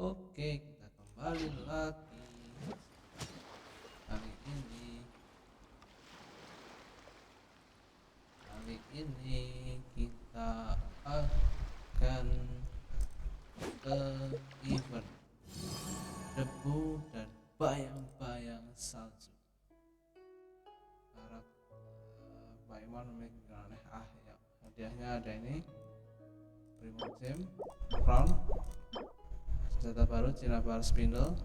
Oke, kita kembali lagi. Kali ini, kita akan ke event Debu dan Bayang-bayang Salju. Bayang memiliki aneh. Ya, hadiahnya ada ini Princeps, Crown, senjata baru Cinabar Spindle,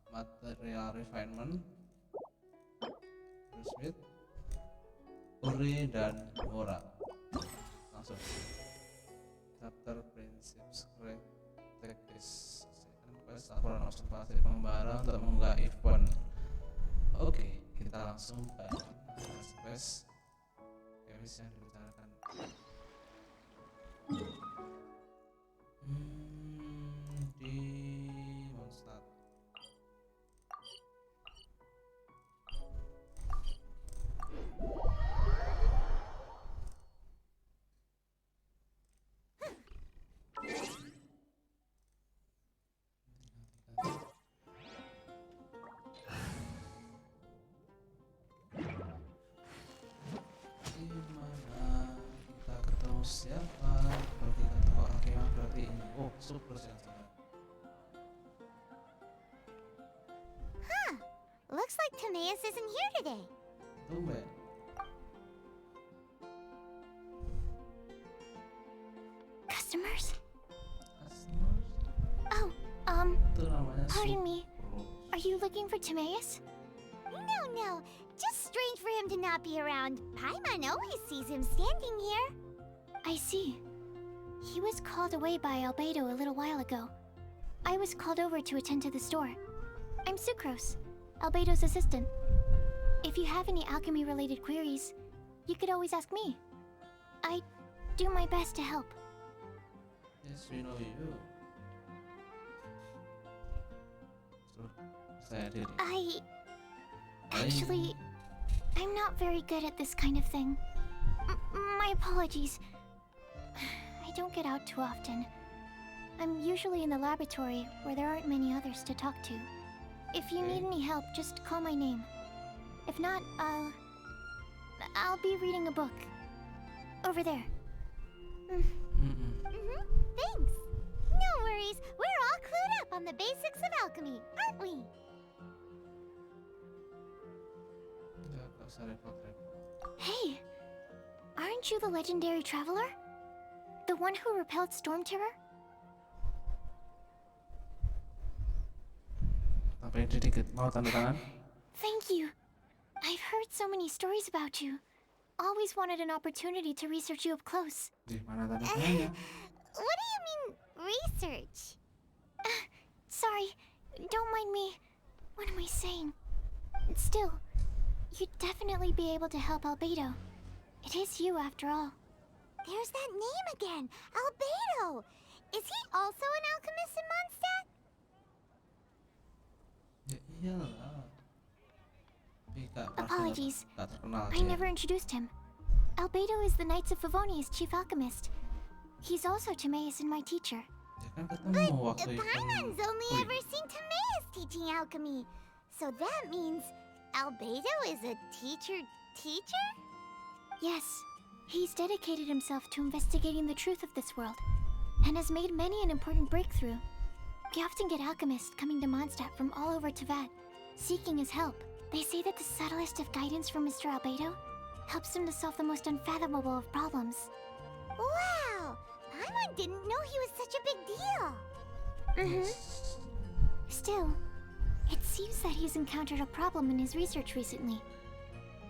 material refinement, Smith, Uri dan Mora. Langsung chapter Princeps, Cretaceus, quest Laporan Observasi Pengembara untuk mengunggah event. Oke, kita langsung ke quest Alkemis yang dibicarakan. Di Mondstadt. Dimana kita ketemu siapa? Berarti kita tahu Alkimia berarti ini. Oh, super sensitif. Huh. Looks like Timaeus isn't here today. Tumben. Customers? Customers? Oh, Itu namanya pardon me. super. Are you looking for Timaeus? No. Just strange for him to not be around. Paimon always sees him standing here. I see. He was called away by Albedo a little while ago. I was called over to attend to the store. I'm Sucrose, Albedo's assistant. If you have any alchemy-related queries, you could always ask me. I do my best to help. Yes, we know you. So, saya diri. Actually, I'm not very good at this kind of thing. My apologies. I don't get out too often. I'm usually in the laboratory where there aren't many others to talk to. If you need any help, just call my name. If not, I'll be reading a book. Over there. Thanks. No worries. We're all clued up on the basics of alchemy, aren't we? Gak usah repot-repot. Hey, aren't you the legendary traveler? The one who repelled Storm Terror? Sampai dikit mau tanda tangan? Thank you. I've heard so many stories about you. Always wanted an opportunity to research you up close. Di mana tanda tangannya? What do you mean, research? Sorry, don't mind me. What am I saying? Still, you'd definitely be able to help Albedo. It is you, after all. There's that name again, Albedo. Is he also an alchemist in Mondstadt? Ya iyalah. Tapi Apologies, gak terkenal I never introduced him. Albedo is the Knights of Favonia's chief alchemist. He's also Timaeus and my teacher. Ya kan ketemu waktu itu. Paimon's only ever seen Timaeus teaching alchemy. So that means Albedo is a teacher? Yes, he's dedicated himself to investigating the truth of this world, and has made many an important breakthrough. We often get alchemists coming to Mondstadt from all over Teyvat, seeking his help. They say that the subtlest of guidance from Mr. Albedo helps him to solve the most unfathomable of problems. Wow! Paimon didn't know he was such a big deal! Still, it seems that he's encountered a problem in his research recently.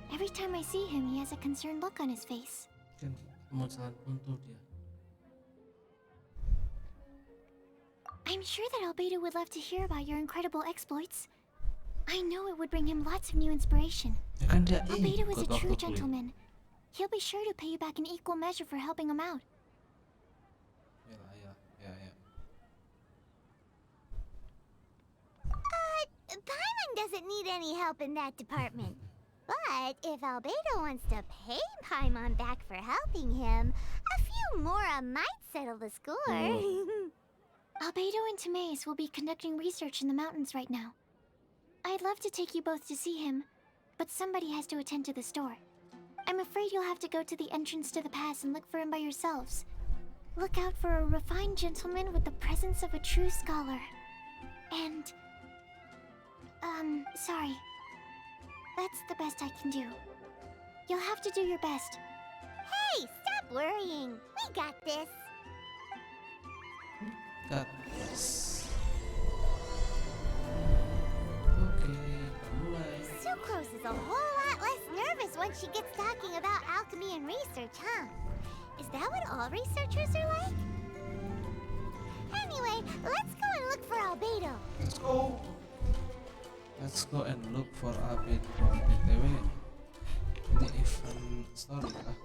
Every time I see him, he has a concerned look on his face. Kan mau jalan untuk dia. I'm sure that Albedo would love to hear about your incredible exploits. I know it would bring him lots of new inspiration. Ya kan dia Albedo is a ikut true waktu kuliah. gentleman. He'll be sure to pay you back in equal measure for helping him out. Ya. Paimon doesn't need any help in that department. But if Albedo wants to pay Paimon back for helping him, a few more might settle the score. Albedo and Timaeus will be conducting research in the mountains right now. I'd love to take you both to see him, but somebody has to attend to the store. I'm afraid you'll have to go to the entrance to the pass and look for him by yourselves. Look out for a refined gentleman with the presence of a true scholar. And... sorry. That's the best I can do. You'll have to do your best. Hey, stop worrying. We got this. Got this. Oke, mulai. Sucrose is a whole lot less nervous when she gets talking about alchemy and research, huh? Is that what all researchers are like? Anyway, let's go and look for Albedo. Let's go. Let's go and look for Albedo. BTW, ini event story kah?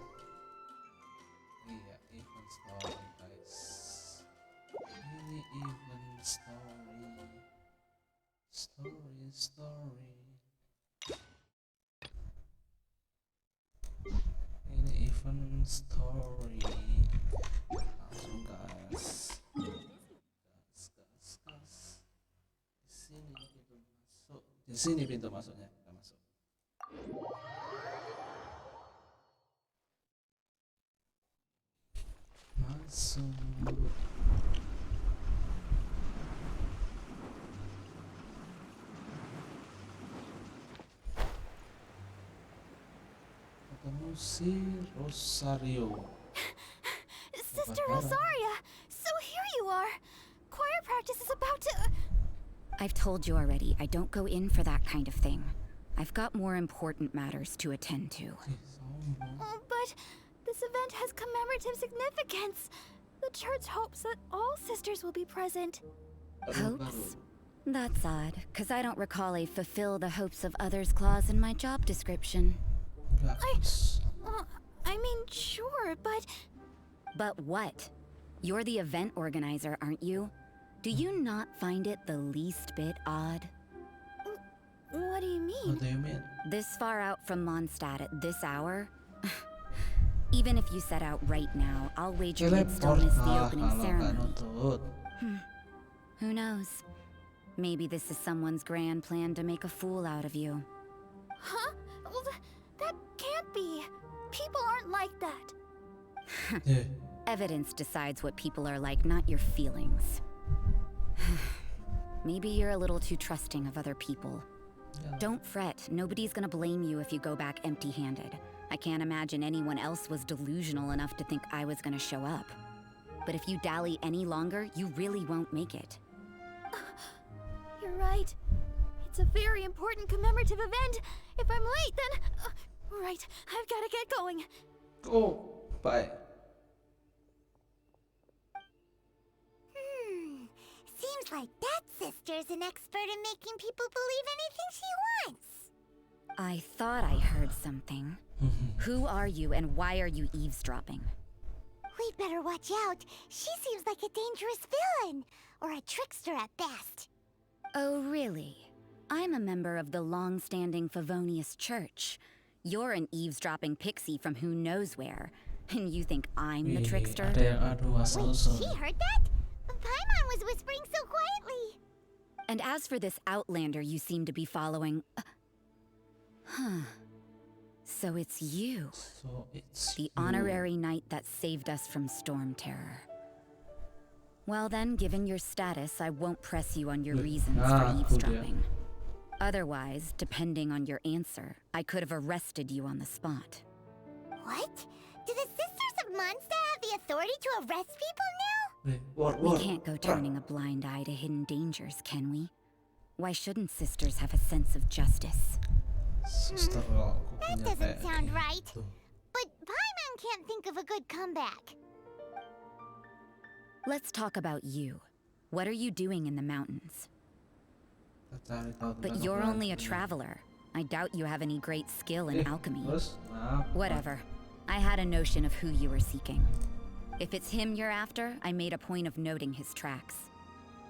Iya, event story guys. Ini event story. Ini event story. Langsung gas. Di sini pintu masuknya. Kita masuk. Ketemu si Rosario. Sister Rosaria, so here you are. Choir practice is about to... I've told you already, I don't go in for that kind of thing. I've got more important matters to attend to. Oh, but this event has commemorative significance. The church hopes that all sisters will be present. Hopes? That's odd, because I don't recall a fulfill the hopes of others clause in my job description. I mean, sure, but... But what? You're the event organizer, aren't you? Do you not find it the least bit odd? What do you mean? What do you mean? This far out from Mondstadt at this hour? Even if you set out right now, I'll wager you'd still miss the opening ceremony. Who knows? Maybe this is someone's grand plan to make a fool out of you. Huh? Well, that can't be. People aren't like that. Yeah. Evidence decides what people are like, not your feelings. Maybe you're a little too trusting of other people. Yeah. Don't fret, nobody's gonna blame you if you go back empty-handed. I can't imagine anyone else was delusional enough to think I was gonna show up. But if you dally any longer, you really won't make it. You're right. It's a very important commemorative event. If I'm late, then... right, I've gotta get going. Go. Bye. Seems like that sister's an expert in making people believe anything she wants. I thought I heard something. Who are you and why are you eavesdropping? We'd better watch out. She seems like a dangerous villain. Or a trickster at best. Oh, really? I'm a member of the long-standing Favonius Church. You're an eavesdropping pixie from who knows where. And you think I'm the trickster? Ada yang adu Wait, asal-usul. she heard that? Paimon was whispering so quietly. And as for this outlander you seem to be following... So it's you. So it's The you. honorary knight that saved us from storm terror. Well then, given your status, I won't press you on your reasons for eavesdropping. Otherwise, depending on your answer, I could have arrested you on the spot. What? Do the Sisters of Mondstadt have the authority to arrest people now? We can't go turning a blind eye to hidden dangers, can we? Why shouldn't sisters have a sense of justice? Suster, kalau aku That punya doesn't kayak sound gitu. right. But Paimon can't think of a good comeback. Let's talk about you. What are you doing in the mountains? Kita cari tahu But tentang you're apa only a lagi. traveler. I doubt you have any great skill in alchemy. Terus, kenapa? Whatever. I had a notion of who you were seeking. If it's him you're after, I made a point of noting his tracks.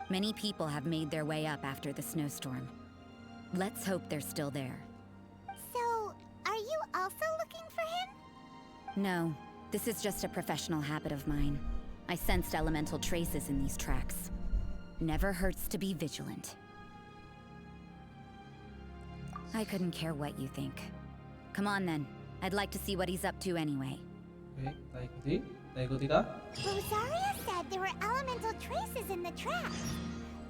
Many people have made their way up after the snowstorm. Let's hope they're still there. So, are you also looking for him? No, this is just a professional habit of mine. I sensed elemental traces in these tracks. Never hurts to be vigilant. I couldn't care what you think. Come on then. I'd like to see what he's up to anyway. Oke, kita ikuti. Kita ikuti kah? Rosaria said there were elemental traces in the trap.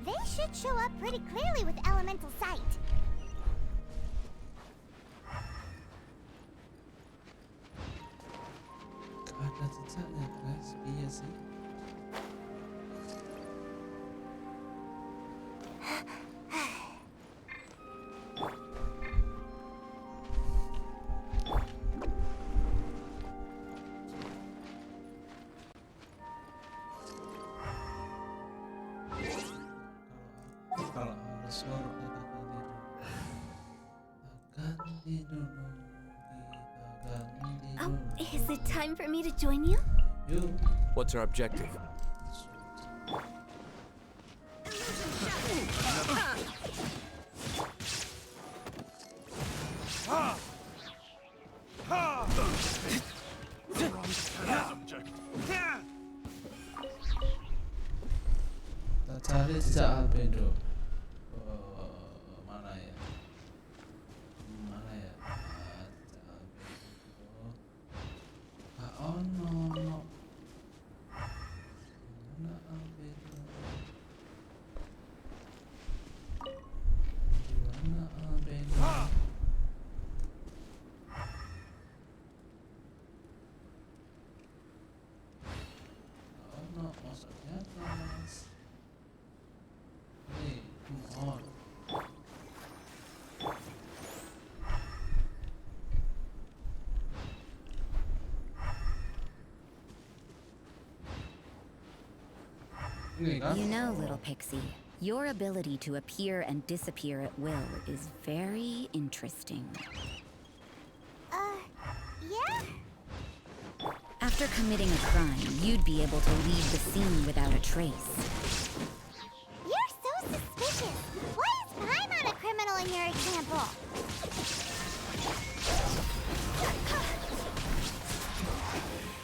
They should show up pretty clearly with elemental sight. Ada jejaknya guys, iya sih. Kalau harus ngorok kita ganti dulu. Oh, is it time for me to join you? Yuk. What's our objective? Kita cari jejak Albedo. Mana ya? Mana ya? Jejak Albedo. Oh no. Mana Albedo? Mana Albedo? Oh no, maksudnya atas. Nih, come on. Ini kan? You know, little pixie, your ability to appear and disappear at will is very interesting. Yeah? After committing a crime, you'd be able to leave the scene without a trace. You're so suspicious. Why is Paimon a criminal in your example?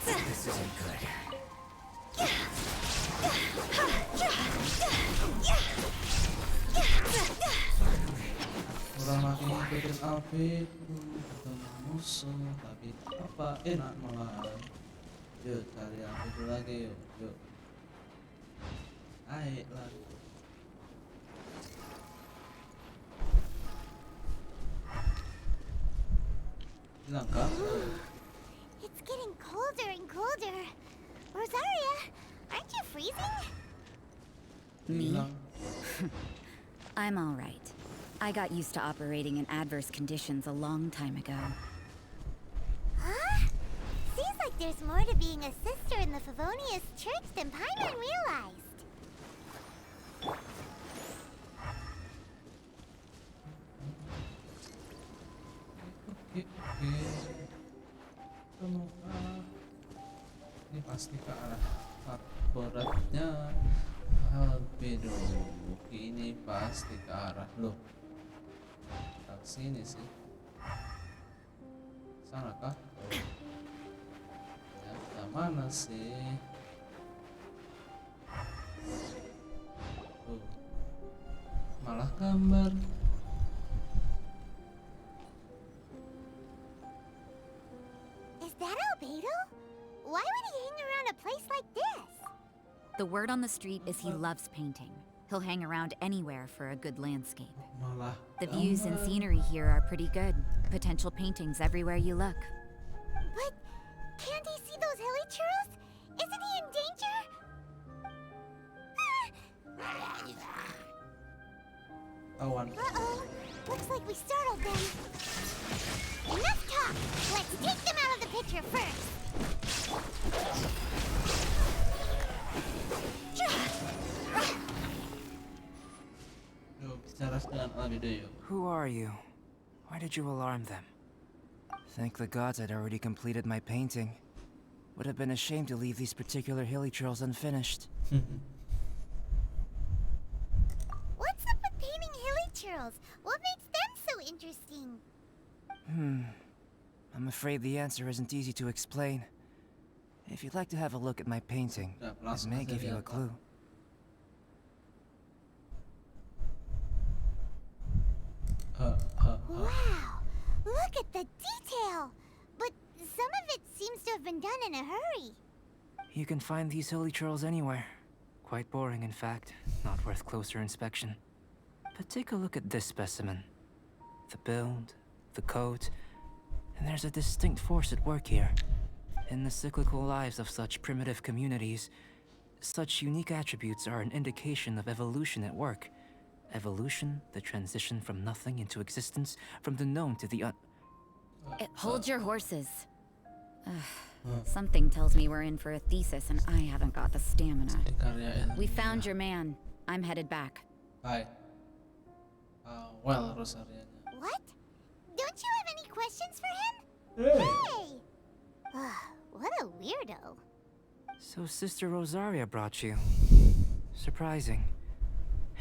This isn't good. Kurang lagi ngikutin Albedo, ketemu musuh, tapi apa enak malah. Yuk cari Albedo lagi yuk. Ayo lah. Hilang kah? It's getting colder and colder. Rosaria, aren't you freezing? Hilang. I'm all right. I got used to operating in adverse conditions a long time ago. Huh? Seems like there's more to being a sister in the Favonius Church than Paimon realized. Oke. Semoga ini pasti ke arah favoritnya Albedo. Ini pasti ke arah loh. Ke sini sih. Sana kah? Ternyata mana sih? Malah gambar. Is that Albedo? Why would he hang around a place like this? The word on the street is he loves painting. He'll hang around anywhere for a good landscape. Malah The views and gambar. scenery here are pretty good. Potential paintings everywhere you look. But can't he see those hilichurls? Isn't he in danger? Tawan. Uh-oh. Looks like we startled them. Enough talk. Let's take them out of the picture first. Yuk bicara dengan Albedo yuk. Who are you? Why did you alarm them? Thank the gods I'd already completed my painting. Would have been a shame to leave these particular hilichurls unfinished. What's up with painting hilichurls? What makes them so interesting? I'm afraid the answer isn't easy to explain. If you'd like to have a look at my painting, Udah, it langsung may aja give you a lihat, Pak. clue. Wow, look at the detail! But some of it seems to have been done in a hurry. You can find these Hilicurls anywhere. Quite boring, in fact. Not worth closer inspection. But take a look at this specimen. The build, the coat, and there's a distinct force at work here. In the cyclical lives of such primitive communities, such unique attributes are an indication of evolution at work. Evolution, the transition from nothing into existence, from the known to the Hold your horses. Something tells me we're in for a thesis and I haven't got the stamina. Dikaryain. We found your man. I'm headed back. Bye. Well, Rosarianya. What? Don't you have any questions for him? Hey. Hey! What a weirdo. So Sister Rosaria brought you. Surprising.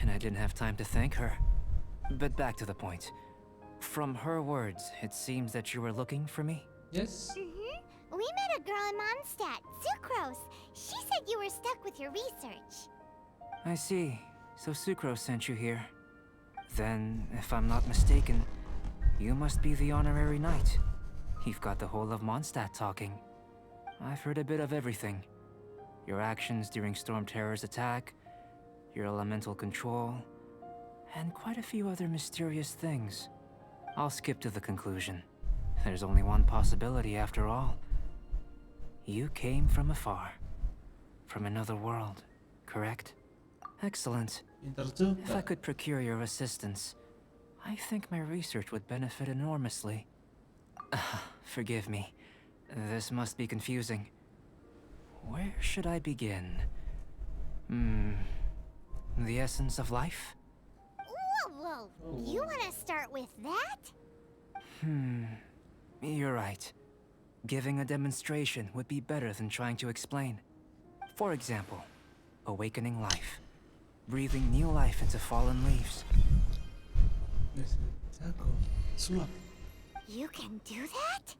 And I didn't have time to thank her. But back to the point. From her words, it seems that you were looking for me? Yes. We met a girl in Mondstadt, Sucrose. She said you were stuck with your research. I see. So Sucrose sent you here. Then, if I'm not mistaken, you must be the honorary knight. You've got the whole of Mondstadt talking. I've heard a bit of everything. Your actions during Storm Terror's attack, your elemental control, and quite a few other mysterious things. I'll skip to the conclusion. There's only one possibility after all. You came from afar. From another world, correct? Excellent. Pinter If I juga. could procure your assistance, I think my research would benefit enormously. Forgive me. This must be confusing. Where should I begin? The essence of life? Whoa. You want to start with that? You're right. Giving a demonstration would be better than trying to explain. For example, awakening life. Breathing new life into fallen leaves. Jago. Sulap. You can do that?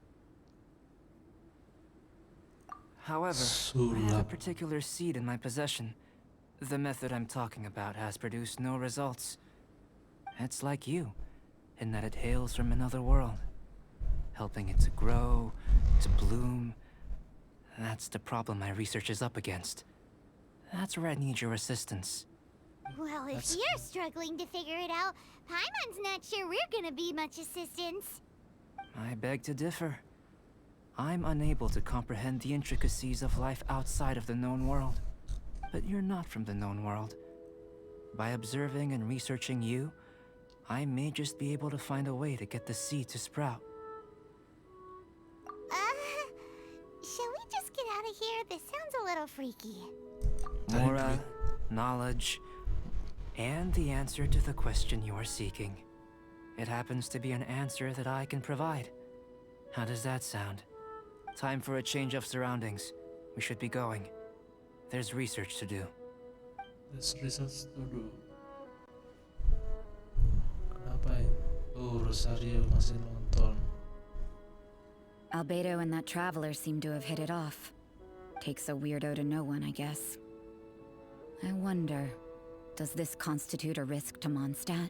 However, I have a Sulap. particular seed in my possession. The method I'm talking about has produced no results. It's like you, in that it hails from another world. Helping it to grow, to bloom. That's the problem my research is up against. That's where I need your assistance. Well, if That's- you're struggling to figure it out, Paimon's not sure we're gonna be much assistance. I beg to differ. I'm unable to comprehend the intricacies of life outside of the known world. But you're not from the known world. By observing and researching you, I may just be able to find a way to get the seed to sprout. Shall we just get out of here? This sounds a little freaky. Aura, knowledge, and the answer to the question you are seeking. It happens to be an answer that I can provide. How does that sound? Time for a change of surroundings. We should be going. There's research to do. There's research to do. Kenapa ya? Rosario masih nonton. Albedo and that traveler seem to have hit it off. Takes a weirdo to know one, I guess. I wonder, does this constitute a risk to Mondstadt?